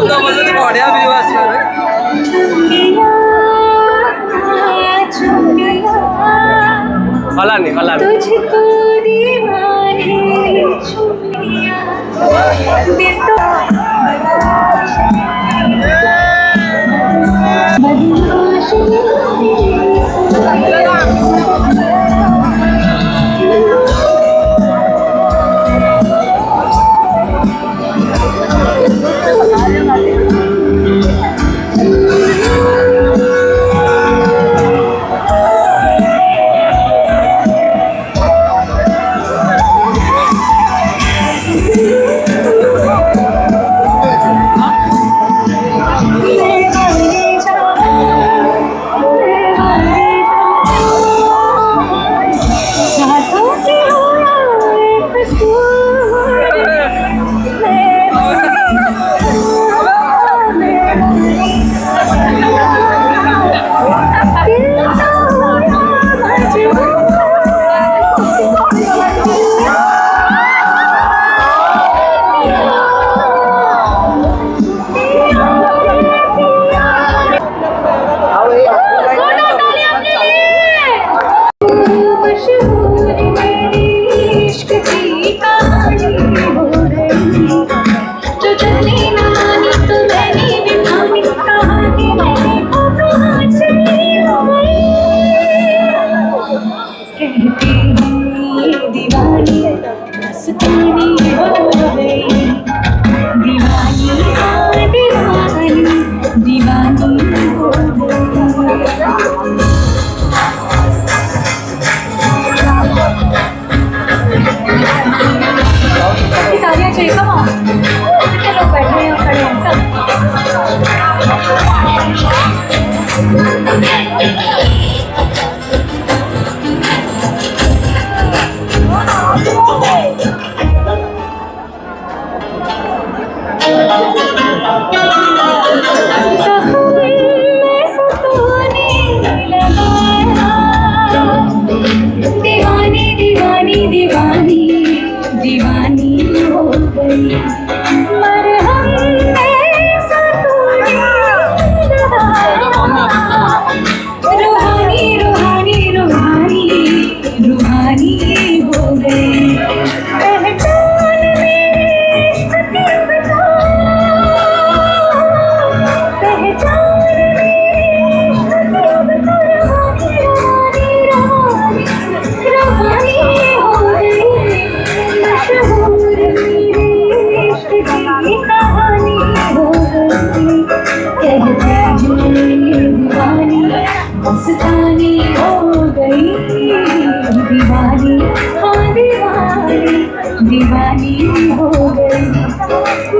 बढ़िया व्यू है। हला नहीं तुझको दीवाने छुपिया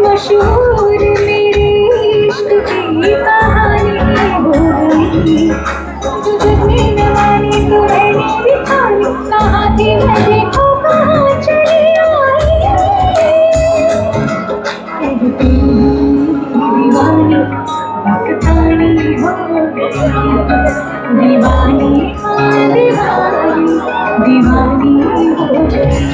मशहूर मेरे इश्क की कहानी हो गई। तुझने न मानी तो मैंने भी ठानी, कहाँ थी मैं देखो कहाँ चली आई। दीवानी मस्तानी हो गई, दीवानी हाँ दीवानी, दीवानी हो गई।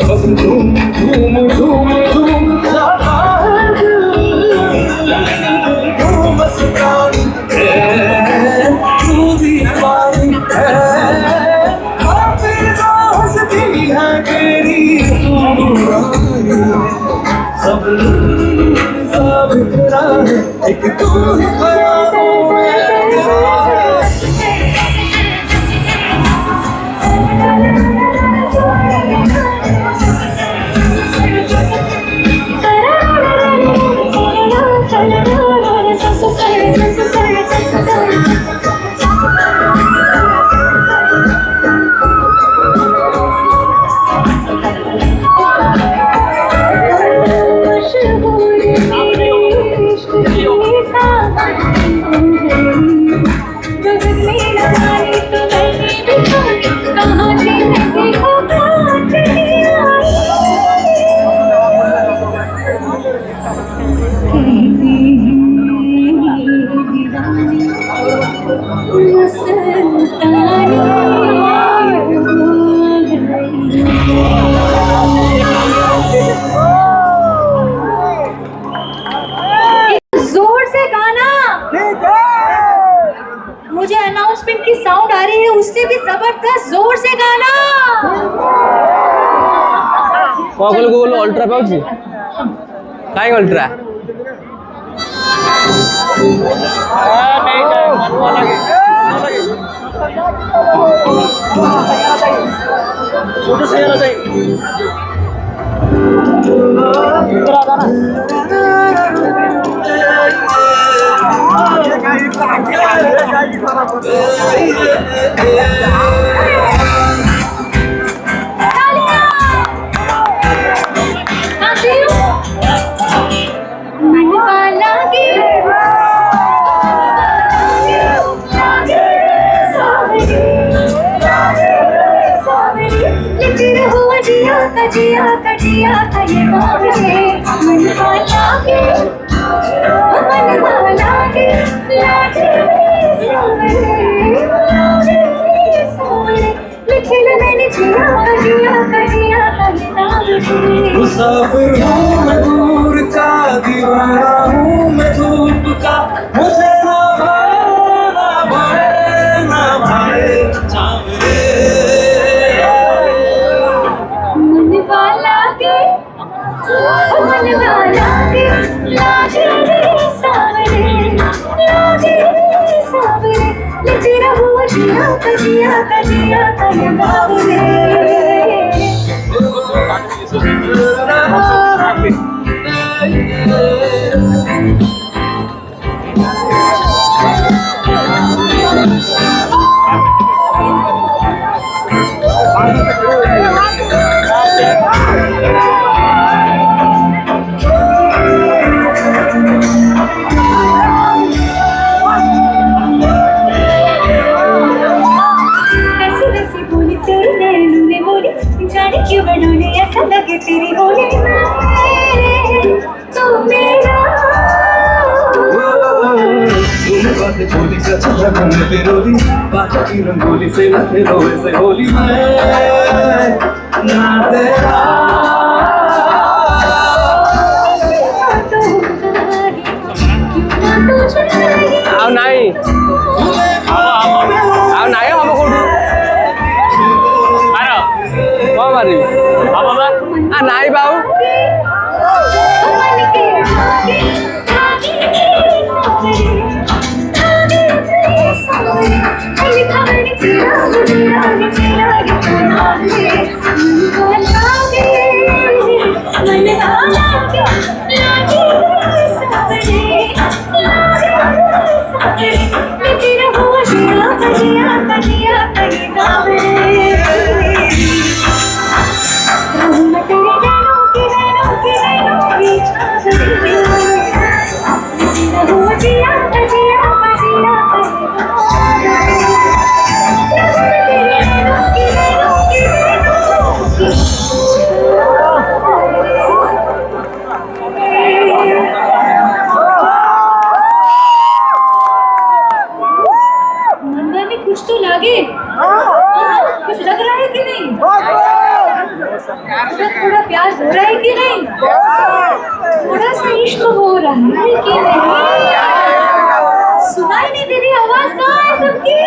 बस धूम धूम धूम धूम जाता है तू मस्तानी है, तू दीवानी है, हाफिज़ा हंसती है तेरी सब बिखरा है एक तू ख्यालों में। मशहूर मेरे इश्क की कहानी କହିଲୁ ଗୁଗଲ ଅଲ୍ଟ୍ରା ପାଉଛି କାଇଁ ଅଲ୍ଟ୍ରା जिया कजिया ये बावले मन वाला के लागे लिखे मैंने जिया कजिया ये बावले मुसाफिर हूँ मैं दूर का दीवाना हूँ मैं धूप का मुझे ना भाए चावले मन वाला के लागे सावरे लिखे रहूं जिया कजिया ये बावले जाने क्यों बनोने ऐसा लगे तेरी होने तू मेरा बातें बोली से अच्छा घूमने पे रोली बातों की रंगोली से न फिरो ऐसे होली में ना तेरा ଆଉ ନାଇଁ ଆଉ ନାଇଁ ହବ କୋଉଠୁ ମାର କଣ ମାରିବି ଆ ନାଇଁ ବାଉ कुछ तो लगे कुछ लग रहा है कि नहीं थोड़ा प्यार हो रहा है कि नहीं थोड़ा सा इश्क हो रहा है कि नहीं सुनाई नहीं दे रही आवाज कहाँ है सबकी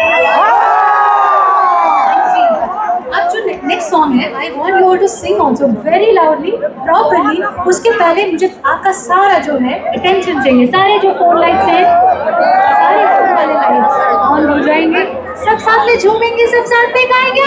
अब जो नेक्स्ट सॉन्ग है I want you all to sing also very loudly properly उसके पहले मुझे आपका सारा जो है अटेंशन चाहिए सारे जो फोन लाइट्स हैं सारे फोन वाले लाइट्स ऑन हो जाएंगे सब साथ में झूमेंगे सब साथ में गाएंगे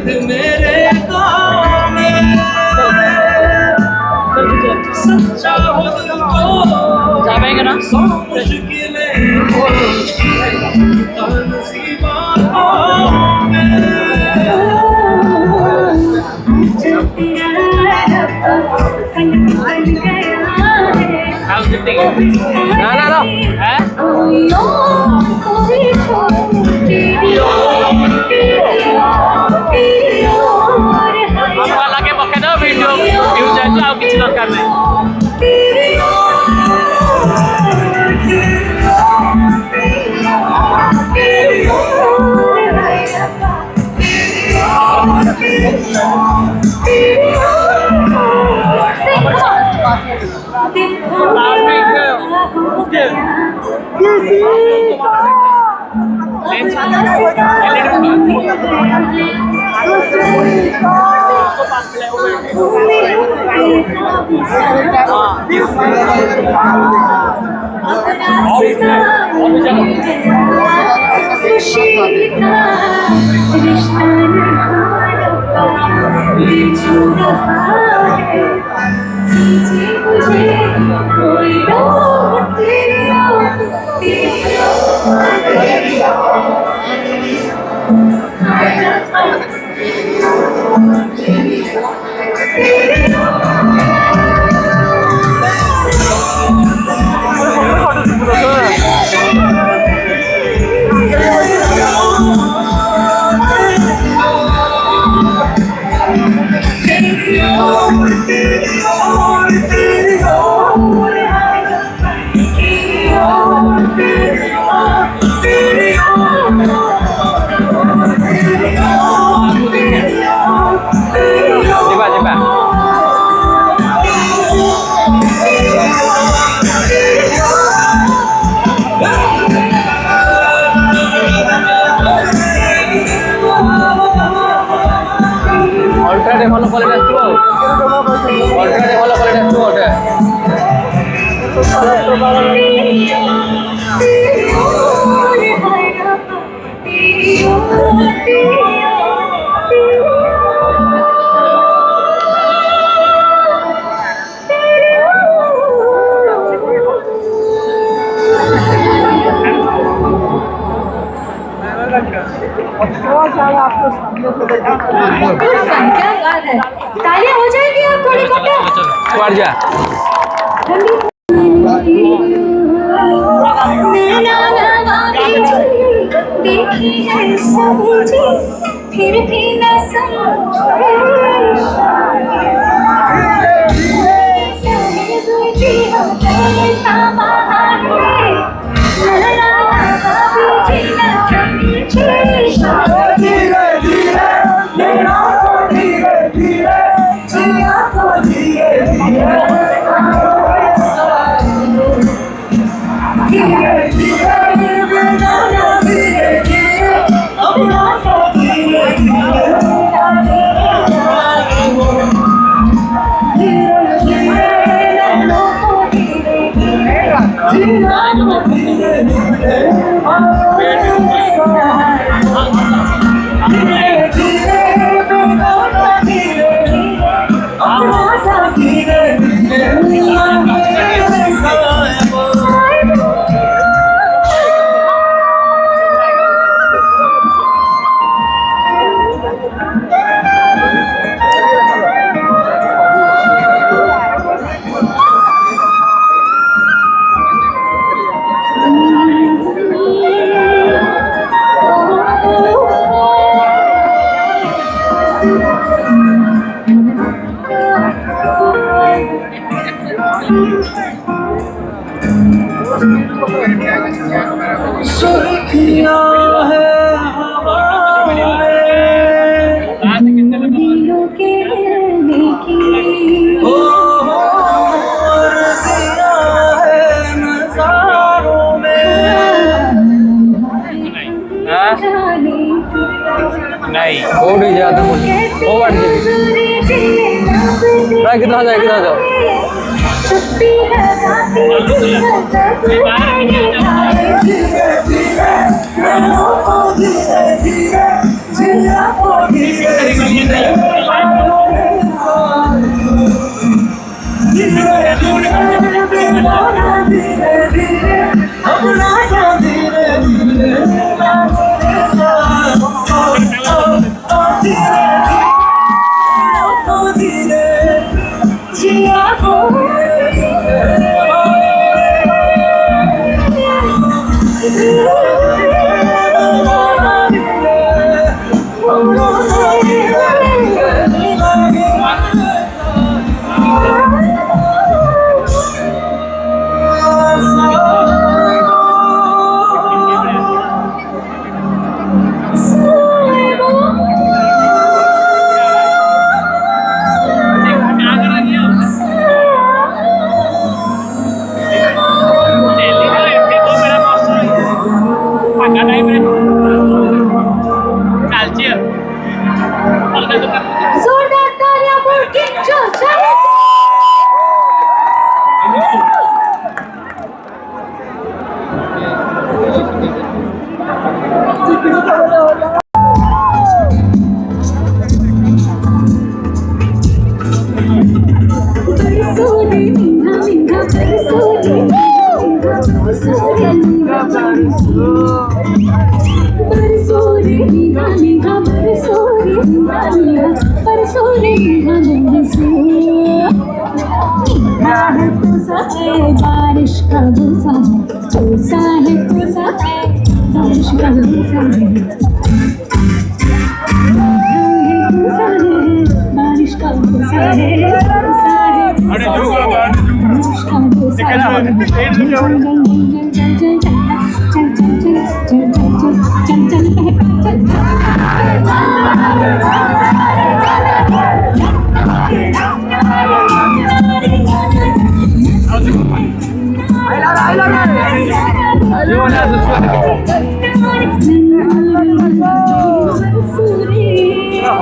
थे मेरे गाँव में। सच्चा हो दिल को सौ मुश्किलें नसीबातों में। जब तेरा रब्ता बन गया है, No. कोई छोटी लगे पके दो वीडियो व्यू जाए ଆଉ କିଛି ଦରକାର ନାହିଁ। ଅଲଟ୍ରାରେ ଭଲ କ୍ୱାଲିଟି ଆସିବ ଆଉ ଅଲଟ୍ରାରେ ଭଲ କ୍ୱାଲିଟି ଆସିବ ଗୋଟେ क्या बात है, तालियां हो जाएगी आप थोड़ी कुआर जा देखी है समझी फिर भी न नहीं कोड़ी ज्यादा वो बढ़ जाएगी कितना जाए जोरदार तालियां for King George. बारिश का भूसा है भूसा है बारिश का भूसा है बारिश का भूसा है बारिश का भूसा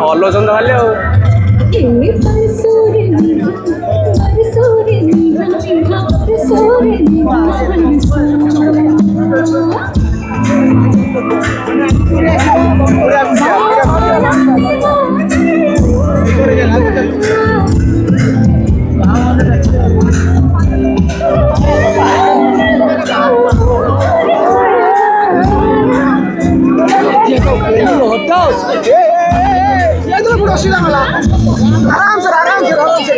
हल्लो चंद खाली आराम से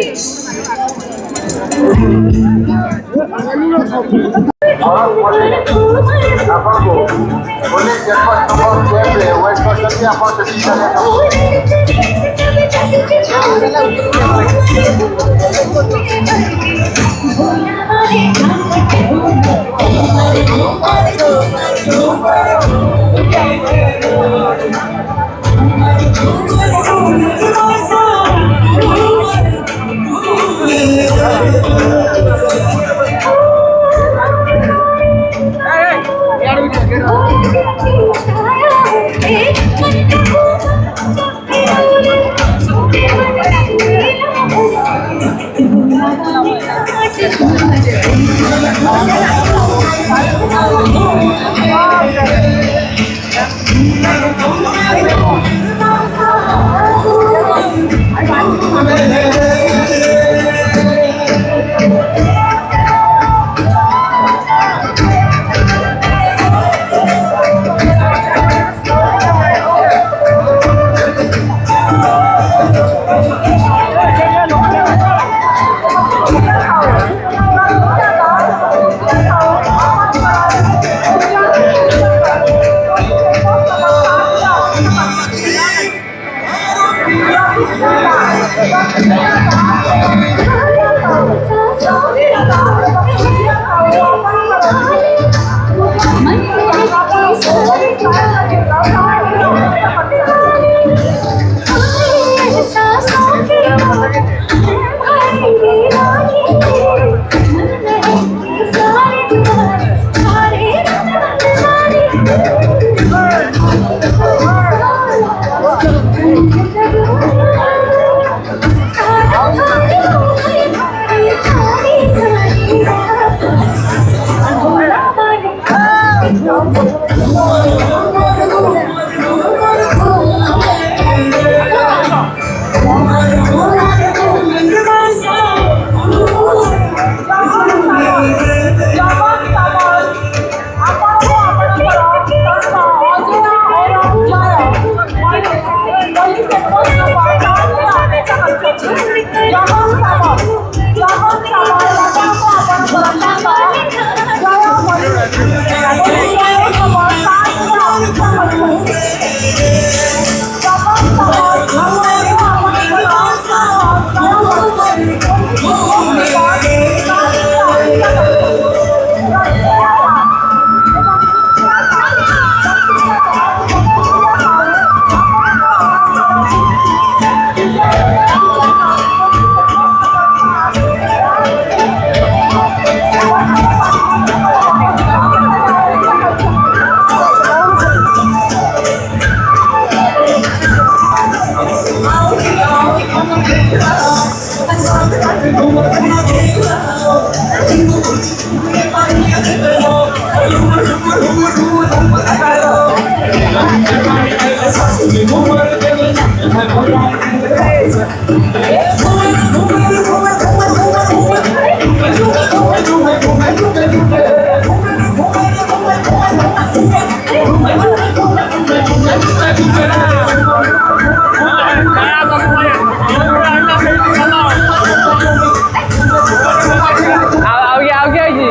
आओ गया जी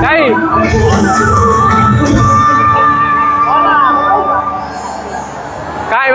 नहीं काय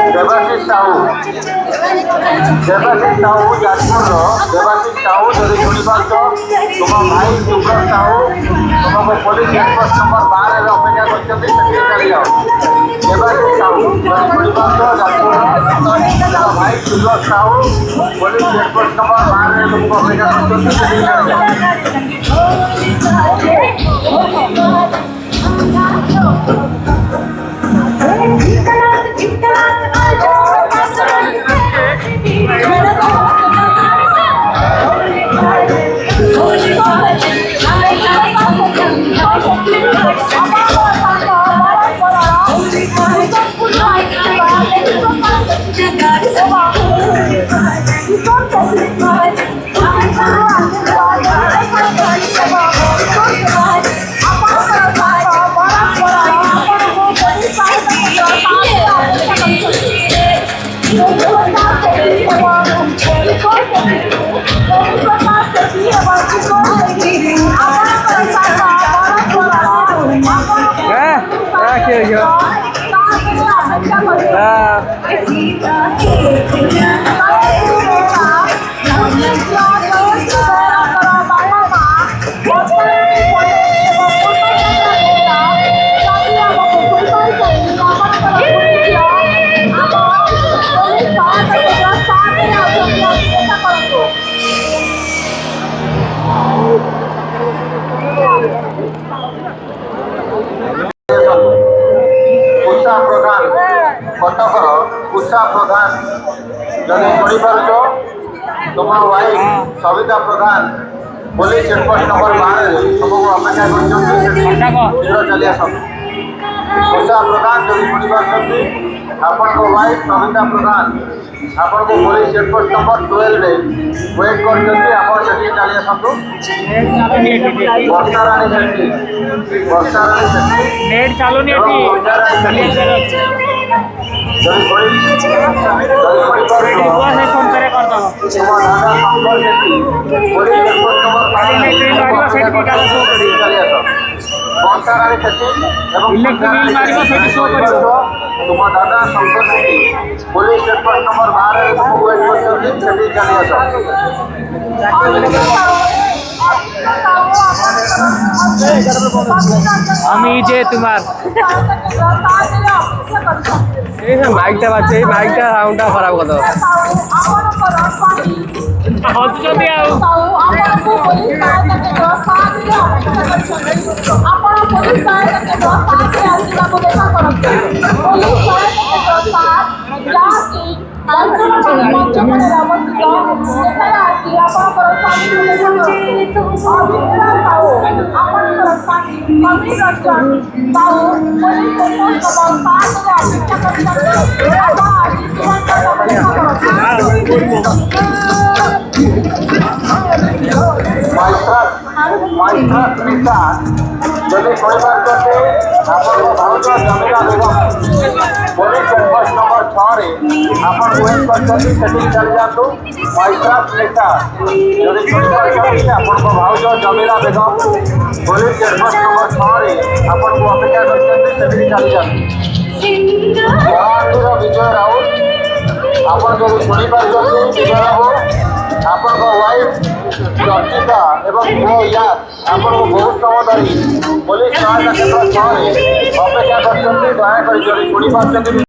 देवाशीष साहू जाजपुर देवाशीष साहू जदि शुणी पार्थ तुम भाई सुब्रत साहू तुमको पुलिस हेडपोस्ट नंबर 12 अपेक्षा कर चली जाओ देवाशीष साहू जदि शुणी पार्थ जाजपुर तुम भाई सुब्रत साहू पुलिस हेडपोस्ट नंबर 12 तुमको अपेक्षा कर चली जाओ कटकर उषा प्रधान जदि शुणी पार्थ तुम वाइफ सविता प्रधान पुलिस हेडपोस्ट नंबर 12 तुमको अपेक्षा कर चली आस उषा प्रधान जदि शुणी पार्थ आपण वाइफ सविता प्रधान आपण को पुलिस हेडपोस्ट नंबर 12 रे वेट कर चली चली आसतु वर्षा रानी शेट्टी नेट चालू नहीं ଯଦି ଶୁଣିପାରୁଛ ତୁମ ଦାଦା ଶଙ୍କର ସେଠୀ ପୋଲିସ ଚେକପୋଷ୍ଟ ବଂଶାରାଣୀ ସେଠୀ ଏବଂ ତୁମ ଦାଦା Shankar Sethi police checkpost number 12 ସବୁ ୱେଟ୍ କରୁଛନ୍ତି ସେଠି ଚାଲି ଆସ। আমি যে তোমার এই যে মাইকটা বাজছে এই মাইকটা সাউন্ডটা খারাপ কথা হচ্ছে ଆଉ ଯଦି ଶୁଣିପାରୁଛନ୍ତି ଆପଣଙ୍କ ଭାଉଜ ଜମିଲା ବେଗମ ପୋଲିସ ଚେକପୋଷ୍ଟ ନମ୍ବର 6ରେ ଆପଣ ୱେଟ୍ କରିଛନ୍ତି ସେଠିକି ଚାଲି ଯାଆନ୍ତୁ। ମୈତ୍ରାସ ଲେଖା ଯଦି ଶୁଣିପାରୁଛନ୍ତି ଆପଣଙ୍କ ଭାଉଜ ଜମିଲା ବେଗମ ପୋଲିସ ଚେକପୋଷ୍ଟ ନମ୍ବର 6ରେ ଆପଣଙ୍କୁ ଅପେକ୍ଷା କରିଛନ୍ତି ସେଠିକି ଚାଲି ଯାଆନ୍ତୁ। କଳାହାଣ୍ଡିର ବିଜୟ ରାଉତ ଆପଣ ଯଦି ଶୁଣିପାରୁଛନ୍ତି ବିଜୟ ବାବୁ ଆପଣଙ୍କ ୱାଇଫ୍ ଚର୍ଚ୍ଚିତା ଏବଂ ପୁଅ ୟାସ୍ ଆପଣଙ୍କୁ ବହୁତ ସମୟ ଧରି ପୋଲିସ ସହାୟତା କେନ୍ଦ୍ର 6ରେ ଅପେକ୍ଷା କରିଛନ୍ତି। ଦୟାକରି ଯଦି ଶୁଣିପାରୁଛନ୍ତି